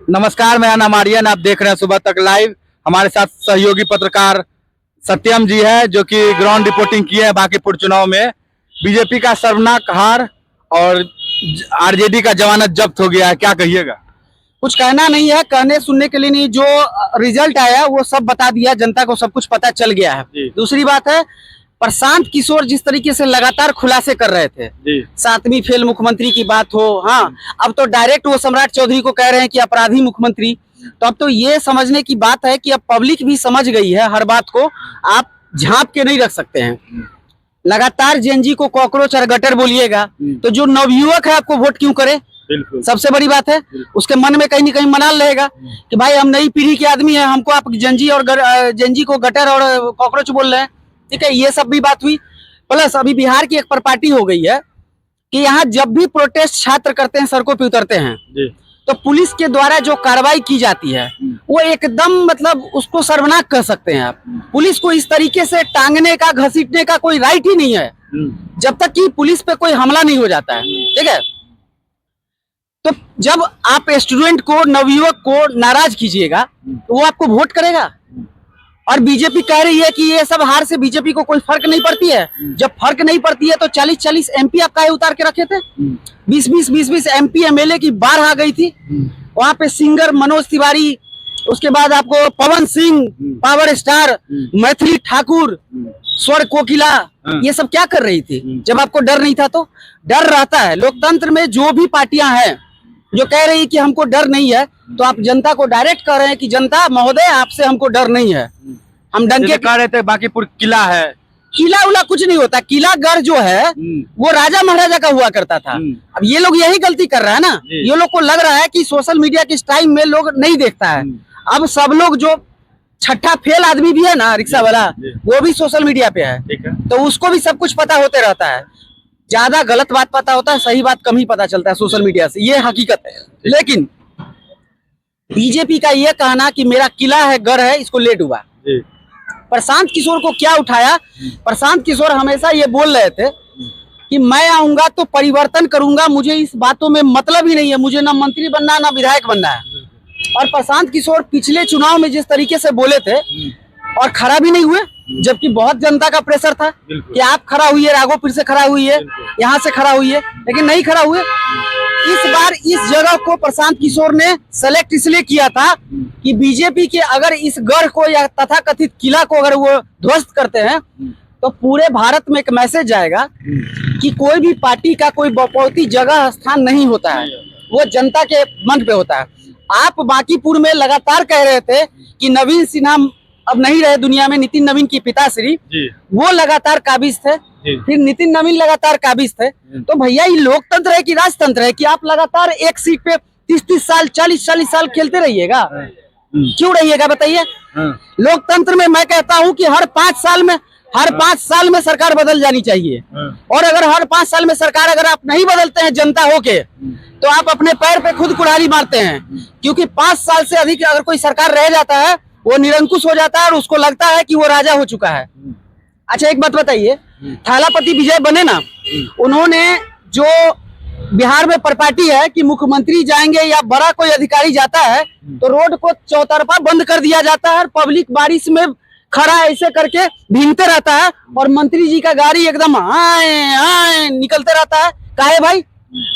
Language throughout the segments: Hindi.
नमस्कार, मेरा नाम आर्यन, आप देख रहे हैं सुबह तक लाइव। हमारे साथ सहयोगी पत्रकार सत्यम जी है, जो कि ग्राउंड रिपोर्टिंग किए हैं बांकीपुर चुनाव में। बीजेपी का शर्मनाक हार और आरजेडी का जमानत जब्त हो गया है, क्या कहिएगा? कुछ कहना नहीं है, कहने सुनने के लिए नहीं। जो रिजल्ट आया वो सब बता दिया, जनता को सब कुछ पता चल गया है। दूसरी बात है, प्रशांत किशोर जिस तरीके से लगातार खुलासे कर रहे थे, 7वीं फेल मुख्यमंत्री की बात हो, हाँ, अब तो डायरेक्ट वो सम्राट चौधरी को कह रहे हैं कि अपराधी मुख्यमंत्री। तो अब तो ये समझने की बात है कि अब पब्लिक भी समझ गई है, हर बात को आप झांप के नहीं रख सकते हैं। लगातार जेएनजी को कॉकरोच और गटर बोलिएगा तो जो नवयुवक है आपको वोट क्यों करे? सबसे बड़ी बात है, उसके मन में कहीं ना कहीं मनाल रहेगा कि भाई हम नई पीढ़ी के आदमी हैं, हमको आप जेएनजी को गटर और कॉकरोच बोल रहे हैं। ठीक है, ये सब भी बात हुई। प्लस अभी बिहार की एक प्रॉपर्टी हो गई है कि यहाँ जब भी प्रोटेस्ट छात्र करते हैं, सड़कों पे उतरते हैं, तो पुलिस के द्वारा जो कार्रवाई की जाती है वो एकदम मतलब उसको शर्मनाक कह सकते हैं आप। पुलिस को इस तरीके से टांगने का, घसीटने का कोई राइट ही नहीं है जब तक कि पुलिस पे कोई हमला नहीं हो जाता है। ठीक है, तो जब आप स्टूडेंट को, नवयुवक को नाराज कीजिएगा तो वो आपको वोट करेगा। और बीजेपी कह रही है कि ये सब हार से बीजेपी को कोई फर्क नहीं पड़ती है। जब फर्क नहीं पड़ती है तो 40-40 एमपी आप काहे उतार के रखे थे? 20-20 एमपी एमएलए की बाढ़ आ गई थी। वहां पे सिंगर मनोज तिवारी, उसके बाद आपको पवन सिंह, पावर स्टार, मैथिली ठाकुर, स्वर कोकिला, ये सब क्या कर रही थी जब आपको डर नहीं था? तो डर रहता है लोकतंत्र में। जो भी पार्टियां हैं जो कह रही है कि हमको डर नहीं है, तो आप जनता को डायरेक्ट कह रहे हैं कि जनता महोदय आपसे हमको डर नहीं है। हम डंके कह रहे थे बांकीपुर किला है, किला उला कुछ नहीं होता। किला गढ़ जो है वो राजा महाराजा का हुआ करता था। अब ये लोग यही गलती कर रहा है ना। ये लोग को लग रहा है कि सोशल मीडिया के टाइम में लोग नहीं देखता है। अब सब लोग, जो छठा फेल आदमी भी है ना, रिक्शा वाला, वो भी सोशल मीडिया पे है, तो उसको भी सब कुछ पता होते रहता है। ज्यादा गलत बात पता होता है, सही बात कम ही पता चलता है सोशल मीडिया से, ये हकीकत है। लेकिन बीजेपी का ये कहना कि मेरा किला है, गढ़ है, इसको ले डूबा। प्रशांत किशोर को क्या उठाया? प्रशांत किशोर हमेशा ये बोल रहे थे कि मैं आऊंगा तो परिवर्तन करूंगा, मुझे इस बातों में मतलब ही नहीं है, मुझे ना मंत्री बनना है ना विधायक बनना है। और प्रशांत किशोर पिछले चुनाव में जिस तरीके से बोले थे और खड़ा भी नहीं हुए, जबकि बहुत जनता का प्रेशर था कि आप खड़ा हुई है, राघोपुर से खड़ा हुई है, यहाँ से खड़ा हुई है, लेकिन नहीं खड़ा हुए। इस बार इस जगह को प्रशांत किशोर ने सेलेक्ट इसलिए किया था कि बीजेपी के अगर इस गढ़ को या तथाकथित किला को अगर वो ध्वस्त करते हैं तो पूरे भारत में एक मैसेज जाएगा कि कोई भी पार्टी का कोई बपौती जगह स्थान नहीं होता है, वो जनता के मन पे होता है। आप बांकीपुर में लगातार कह रहे थे कि नवीन सिन्हा अब नहीं रहे दुनिया में, नितिन नवीन की पिताश्री, वो लगातार काबिज थे, फिर नितिन नवीन लगातार काबिज थे। तो भैया ये लोकतंत्र है कि राजतंत्र है कि आप लगातार एक सीट पे 30-30 साल, 40-40 साल खेलते रहिएगा? क्यों रहिएगा बताइए? लोकतंत्र में मैं कहता हूं कि हर 5 साल में सरकार बदल जानी चाहिए। और अगर हर 5 साल में सरकार अगर आप नहीं बदलते हैं जनता होके, तो आप अपने पैर पे खुद कुल्हाड़ी मारते हैं। क्योंकि 5 साल से अधिक अगर कोई सरकार रह जाता है, वो निरंकुश हो जाता है और उसको लगता है कि वो राजा हो चुका है। अच्छा एक बात बताइए, थालापति विजय बने ना, उन्होंने जो बिहार में प्रॉपर्टी है कि मुख्यमंत्री जाएंगे या बड़ा कोई अधिकारी जाता है तो रोड को चौतरफा बंद कर दिया जाता है और पब्लिक बारिश में खड़ा ऐसे करके भीगते रहता है और मंत्री जी का गाड़ी एकदम आए आए निकलते रहता है। काहे भाई?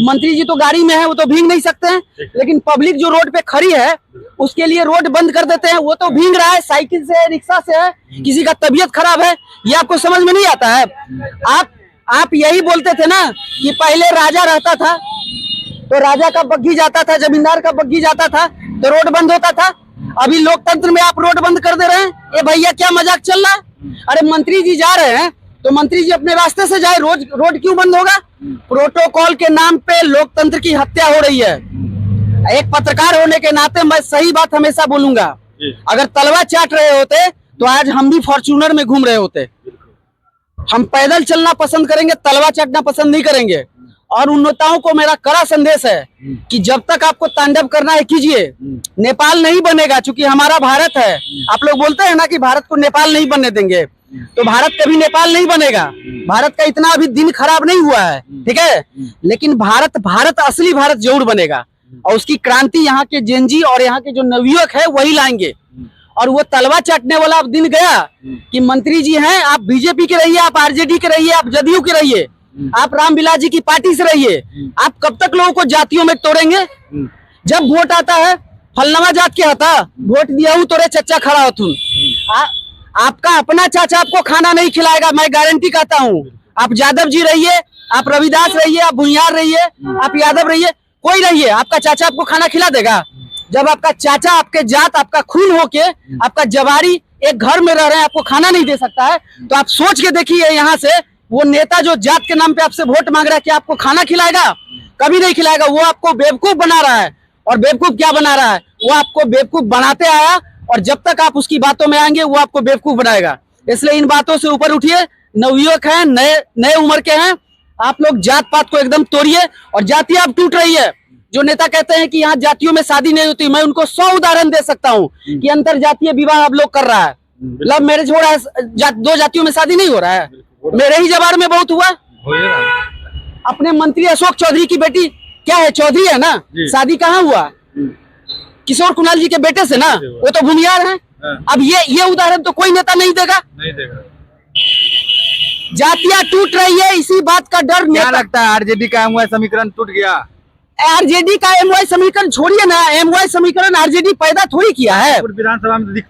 मंत्री जी तो गाड़ी में है, वो तो भीग नहीं सकते हैं, लेकिन पब्लिक जो रोड पे खड़ी है उसके लिए रोड बंद कर देते हैं। वो तो भीग रहा है, साइकिल से है, रिक्शा से है, किसी का तबीयत खराब है, ये आपको समझ में नहीं आता है। आप यही बोलते थे ना कि पहले राजा रहता था तो राजा का बग्घी जाता था, जमींदार का बग्घी जाता था तो रोड बंद होता था। अभी लोकतंत्र में आप रोड बंद कर दे रहे हैं। ये भैया क्या मजाक चल रहा है? अरे मंत्री जी जा रहे हैं तो मंत्री जी अपने रास्ते से जाए, रोड क्यों बंद होगा? प्रोटोकॉल के नाम पे लोकतंत्र की हत्या हो रही है। एक पत्रकार होने के नाते मैं सही बात हमेशा बोलूंगा। अगर तलवा चाट रहे होते तो आज हम भी फॉर्च्यूनर में घूम रहे होते। हम पैदल चलना पसंद करेंगे, तलवा चाटना पसंद नहीं करेंगे। और उन नेताओं को मेरा कड़ा संदेश है कि जब तक आपको तांडव करना है कीजिए, नेपाल नहीं बनेगा। चूंकि हमारा भारत है, आप लोग बोलते हैं ना कि भारत को नेपाल नहीं बनने देंगे, तो भारत कभी नेपाल नहीं बनेगा। भारत का इतना अभी दिन खराब नहीं हुआ है, ठीक है, लेकिन भारत असली भारत जरूर बनेगा। और उसकी क्रांति यहाँ के जेनजी और यहाँ के जो नवयुवक है वही लाएंगे। और वो तलवा चाटने वाला अब दिन गया कि मंत्री जी हैं, आप बीजेपी के रहिए, आप आरजेडी के रहिए, आप जदयू के रहिए, आप रामविलास जी की पार्टी से रहिए, आप कब तक लोगों को जातियों में तोड़ेंगे? जब वोट आता है फलनवा जात के हता वोट दिया हूँ तोरे चच्चा खड़ा होतुन। आपका अपना चाचा आपको खाना नहीं खिलाएगा, मैं गारंटी कहता हूँ। आप यादव जी रहिए, आप रविदास रहिए, आप भुइयार रहिए, आप यादव रहिए, कोई रहिए, आपका चाचा आपको खाना खिला देगा? जब आपका चाचा आपके जात आपका खून होके आपका जवारी एक घर में रह रहे हैं, आपको खाना नहीं दे सकता है, तो आप सोच के देखिए यहाँ से वो नेता जो जात के नाम पे आपसे वोट मांग रहा है कि आपको खाना खिलाएगा? कभी नहीं खिलाएगा। वो आपको बेवकूफ बना रहा है। और बेवकूफ क्या बना रहा है? वो आपको बेवकूफ बनाते आया और जब तक आप उसकी बातों में आएंगे वो आपको बेवकूफ बनाएगा। इसलिए इन बातों से ऊपर उठिए। नवयुवक हैं, नए उम्र के हैं, आप लोग जात पात को एकदम तोड़िए और जातियां अब टूट रही है। जो नेता कहते हैं कि यहाँ जातियों में शादी नहीं होती, मैं उनको 100 उदाहरण दे सकता हूँ कि अंतर जातीय विवाह अब लोग कर रहा है, लव मैरिज हो रहा है, दो जातियों में शादी नहीं हो रहा है। मेरे ही जवार में बहुत हुआ। अपने मंत्री अशोक चौधरी की बेटी क्या है, चौधरी है ना, शादी कहाँ हुआ? किशोर कुणाल जी के बेटे से ना, वो तो भूमियार है। अब ये उदाहरण तो कोई नेता नहीं देगा। जातियां टूट रही है, इसी बात का डर। क्या लगता है आरजेडी का एमवाई समीकरण टूट गया? आरजेडी का एमवाई समीकरण छोड़िए ना, एमवाई समीकरण आरजेडी पैदा थोड़ी किया है। विधानसभा में दिख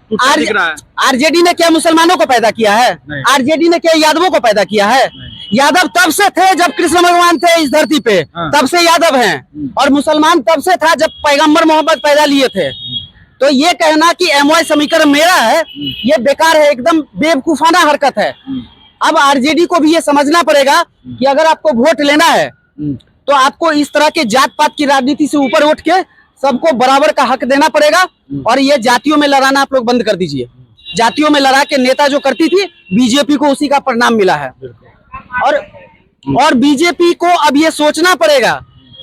रहा है। आरजेडी ने क्या मुसलमानों को पैदा किया है? आरजेडी ने क्या यादवों को पैदा किया है? यादव तब से थे जब कृष्ण भगवान थे इस धरती पे, तब से यादव हैं। और मुसलमान तब से था जब पैगंबर मोहम्मद पैदा लिए थे। तो ये कहना कि एमवाई समीकरण मेरा है, ये बेकार है, एकदम बेवकूफाना हरकत है। अब आरजेडी को भी ये समझना पड़ेगा कि अगर आपको वोट लेना है तो आपको इस तरह के जात पात की राजनीति से ऊपर उठ के सबको बराबर का हक देना पड़ेगा। और ये जातियों में लड़ाना आप लोग बंद कर दीजिए। जातियों में लड़ा के नेता जो करती थी, बीजेपी को उसी का परिणाम मिला है। और बीजेपी को अब ये सोचना पड़ेगा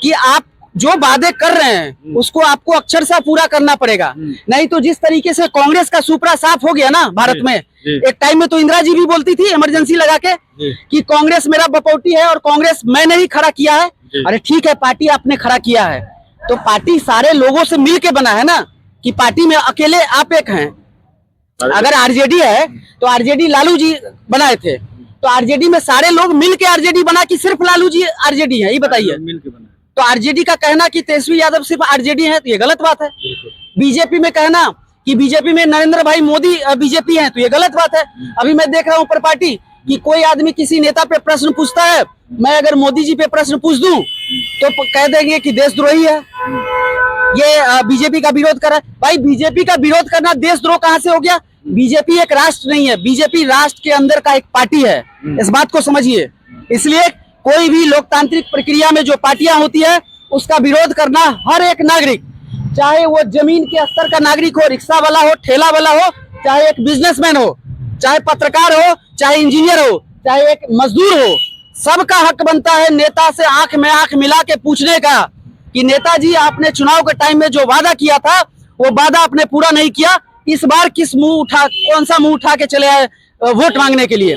कि आप जो वादे कर रहे हैं उसको आपको अक्षरशः पूरा करना पड़ेगा। नहीं तो जिस तरीके से कांग्रेस का सुपड़ा साफ हो गया ना भारत में, एक टाइम में तो इंदिरा जी भी बोलती थी इमरजेंसी लगा के कि कांग्रेस मेरा बपौटी है और कांग्रेस मैंने ही खड़ा किया है। अरे ठीक है, पार्टी आपने खड़ा किया है तो पार्टी सारे लोगों से मिल के बना है ना, कि पार्टी में अकेले आप एक हैं। अगर आरजेडी है तो आरजेडी लालू जी बनाए थे, तो आरजेडी में सारे लोग मिल के आरजेडी बना कि सिर्फ लालू जी आरजेडी है, ये बताइए। तो आरजेडी का कहना कि तेजस्वी यादव सिर्फ आरजेडी है तो ये गलत बात है। बीजेपी में कहना कि बीजेपी में नरेंद्र भाई मोदी बीजेपी है तो ये गलत बात है। अभी मैं देख रहा हूँ ऊपर पार्टी कि कोई आदमी किसी नेता पे प्रश्न पूछता है, मैं अगर मोदी जी पे प्रश्न पूछ दूं तो कह देंगे कि देशद्रोही है, ये बीजेपी का विरोध कर रहा है। भाई बीजेपी का विरोध करना देशद्रोह कहाँ से हो गया? बीजेपी एक राष्ट्र नहीं है, बीजेपी राष्ट्र के अंदर का एक पार्टी है, इस बात को समझिए। इसलिए कोई भी लोकतांत्रिक प्रक्रिया में जो पार्टियां होती है उसका विरोध करना हर एक नागरिक, चाहे वो जमीन के स्तर का नागरिक हो, रिक्शा वाला हो, ठेला वाला हो, चाहे एक बिजनेसमैन हो, चाहे पत्रकार हो, चाहे इंजीनियर हो, चाहे एक मजदूर हो, सबका हक बनता है नेता से आंख में आंख मिला के पूछने का कि नेताजी आपने चुनाव के टाइम में जो वादा किया था वो वादा आपने पूरा नहीं किया, इस बार कौन सा मुंह उठा के चले आए वोट मांगने के लिए।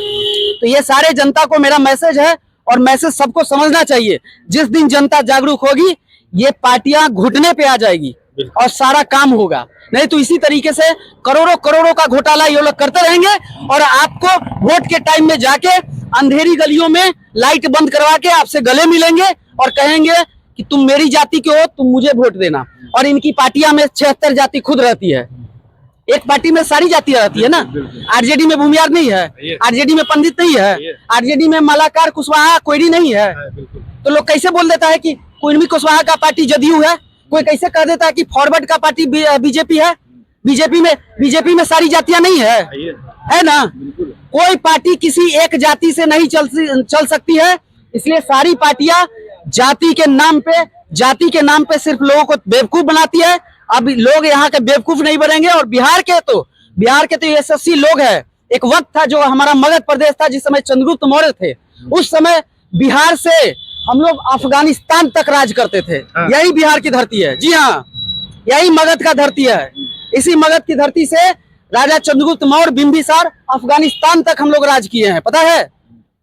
तो ये सारे जनता को मेरा मैसेज है और मैसेज सबको समझना चाहिए। जिस दिन जनता जागरूक होगी ये पार्टियां घुटने पे आ जाएगी और सारा काम होगा। नहीं तो इसी तरीके से करोड़ों करोड़ों का घोटाला ये लोग करते रहेंगे और आपको वोट के टाइम में जाके अंधेरी गलियों में लाइट बंद करवा के आपसे गले मिलेंगे और कहेंगे कि तुम मेरी जाति के हो, तुम मुझे वोट देना। और इनकी पार्टियां में 76 जाति खुद रहती है, एक पार्टी में सारी जातियां रहती है ना। आरजेडी में भूमियार नहीं है, आरजेडी में पंडित नहीं है, आरजेडी में मालाकार कुशवाहा कोयरी नहीं है। तो लोग कैसे बोल देता है कि कुर्मी कुशवाहा का पार्टी जदयू है, कोई कैसे कह देता है कि फॉरवर्ड का पार्टी बीजेपी है। बीजेपी में सारी जातियां नहीं है ना। कोई पार्टी किसी एक जाति से नहीं चल सकती है। इसलिए सारी पार्टियां जाति के नाम पे सिर्फ लोगों को बेवकूफ बनाती है। अब लोग यहाँ के बेवकूफ नहीं बनेंगे। और बिहार के तो यशस्वी लोग हैं। एक वक्त था जो हमारा मगध प्रदेश था, जिस समय चंद्रगुप्त मौर्य थे, उस समय बिहार से हम लोग अफगानिस्तान तक राज करते थे। यही बिहार की धरती है, जी हाँ, यही मगध का धरती है। इसी मगध की धरती से राजा चंद्रगुप्त मौर्य, बिंबिसार, अफगानिस्तान तक हम लोग राज किए हैं, पता है।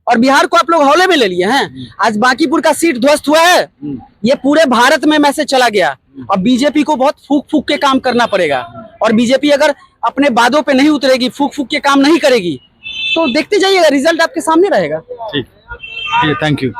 और बिहार को आप लोग हौले में ले लिए हैं। आज बांकीपुर का सीट ध्वस्त हुआ है, ये पूरे भारत में मैसेज चला गया अब बीजेपी को बहुत फूक फूक के काम करना पड़ेगा, और बीजेपी अगर अपने वादों पे नहीं उतरेगी, फूक फूक के काम नहीं करेगी, तो देखते जाइएगा, रिजल्ट आपके सामने रहेगा। ठीक है, थैंक यू।